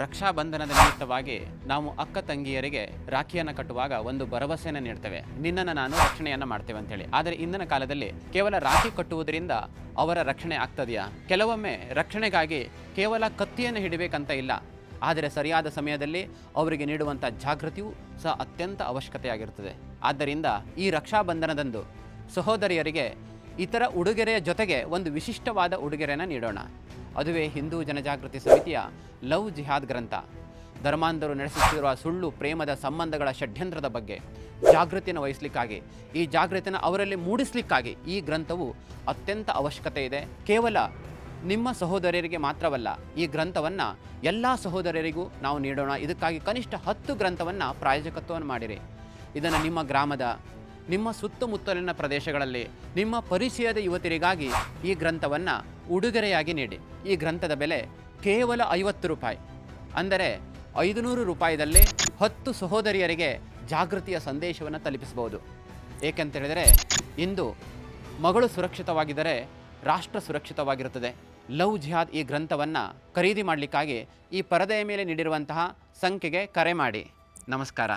ರಕ್ಷಾಬಂಧನದ ನಿಮಿತ್ತವಾಗಿ ನಾವು ಅಕ್ಕ ತಂಗಿಯರಿಗೆ ರಾಖಿಯನ್ನು ಕಟ್ಟುವಾಗ ಒಂದು ಭರವಸೆಯನ್ನು ನೀಡ್ತೇವೆ, ನಿನ್ನನ್ನು ನಾನು ರಕ್ಷಣೆಯನ್ನು ಮಾಡ್ತೇವೆ ಅಂತೇಳಿ. ಆದರೆ ಇಂದಿನ ಕಾಲದಲ್ಲಿ ಕೇವಲ ರಾಖಿ ಕಟ್ಟುವುದರಿಂದ ಅವರ ರಕ್ಷಣೆ ಆಗ್ತದೆಯಾ? ಕೆಲವೊಮ್ಮೆ ರಕ್ಷಣೆಗಾಗಿ ಕೇವಲ ಕತ್ತಿಯನ್ನು ಹಿಡಿಬೇಕಂತ ಇಲ್ಲ, ಆದರೆ ಸರಿಯಾದ ಸಮಯದಲ್ಲಿ ಅವರಿಗೆ ನೀಡುವಂಥ ಜಾಗೃತಿಯೂ ಸಹ ಅತ್ಯಂತ ಅವಶ್ಯಕತೆಯಾಗಿರುತ್ತದೆ. ಆದ್ದರಿಂದ ಈ ರಕ್ಷಾಬಂಧನದಂದು ಸಹೋದರಿಯರಿಗೆ ಇತರ ಉಡುಗೊರೆಯ ಜೊತೆಗೆ ಒಂದು ವಿಶಿಷ್ಟವಾದ ಉಡುಗೊರೆಯನ್ನು ನೀಡೋಣ. ಅದುವೇ ಹಿಂದೂ ಜನಜಾಗೃತಿ ಸಮಿತಿಯ ಲವ್ ಜಿಹಾದ್ ಗ್ರಂಥ. ಧರ್ಮಾಂಧರು ನಡೆಸುತ್ತಿರುವ ಸುಳ್ಳು ಪ್ರೇಮದ ಸಂಬಂಧಗಳ ಷಡ್ಯಂತ್ರದ ಬಗ್ಗೆ ಜಾಗೃತಿಯನ್ನು ವಹಿಸಲಿಕ್ಕಾಗಿ, ಈ ಜಾಗೃತಿಯನ್ನು ಅವರಲ್ಲಿ ಮೂಡಿಸಲಿಕ್ಕಾಗಿ ಈ ಗ್ರಂಥವು ಅತ್ಯಂತ ಅವಶ್ಯಕತೆ ಇದೆ. ಕೇವಲ ನಿಮ್ಮ ಸಹೋದರರಿಗೆ ಮಾತ್ರವಲ್ಲ, ಈ ಗ್ರಂಥವನ್ನು ಎಲ್ಲ ಸಹೋದರರಿಗೂ ನಾವು ನೀಡೋಣ. ಇದಕ್ಕಾಗಿ ಕನಿಷ್ಠ 10 ಗ್ರಂಥವನ್ನು ಪ್ರಾಯೋಜಕತ್ವವನ್ನು ಮಾಡಿರಿ. ಇದನ್ನು ನಿಮ್ಮ ಗ್ರಾಮದ, ನಿಮ್ಮ ಸುತ್ತಮುತ್ತಲಿನ ಪ್ರದೇಶಗಳಲ್ಲಿ ನಿಮ್ಮ ಪರಿಚಯದ ಯುವತಿಯರಿಗಾಗಿ ಈ ಗ್ರಂಥವನ್ನು ಉಡುಗೊರೆಯಾಗಿ ನೀಡಿ. ಈ ಗ್ರಂಥದ ಬೆಲೆ ಕೇವಲ 50 ರೂಪಾಯಿ, ಅಂದರೆ 500 ರೂಪಾಯಿದಲ್ಲೇ 10 ಸಹೋದರಿಯರಿಗೆ ಜಾಗೃತಿಯ ಸಂದೇಶವನ್ನು ತಲುಪಿಸಬಹುದು. ಏಕೆಂತೇಳಿದರೆ ಇಂದು ಮಗಳು ಸುರಕ್ಷಿತವಾಗಿದ್ದರೆ ರಾಷ್ಟ್ರ ಸುರಕ್ಷಿತವಾಗಿರುತ್ತದೆ. ಲವ್ ಜಿಹಾದ್ ಈ ಗ್ರಂಥವನ್ನು ಖರೀದಿ ಮಾಡಲಿಕ್ಕಾಗಿ ಈ ಪರದೆಯ ಮೇಲೆ ನೀಡಿರುವಂತಹ ಸಂಖ್ಯೆಗೆ ಕರೆ ಮಾಡಿ. ನಮಸ್ಕಾರ.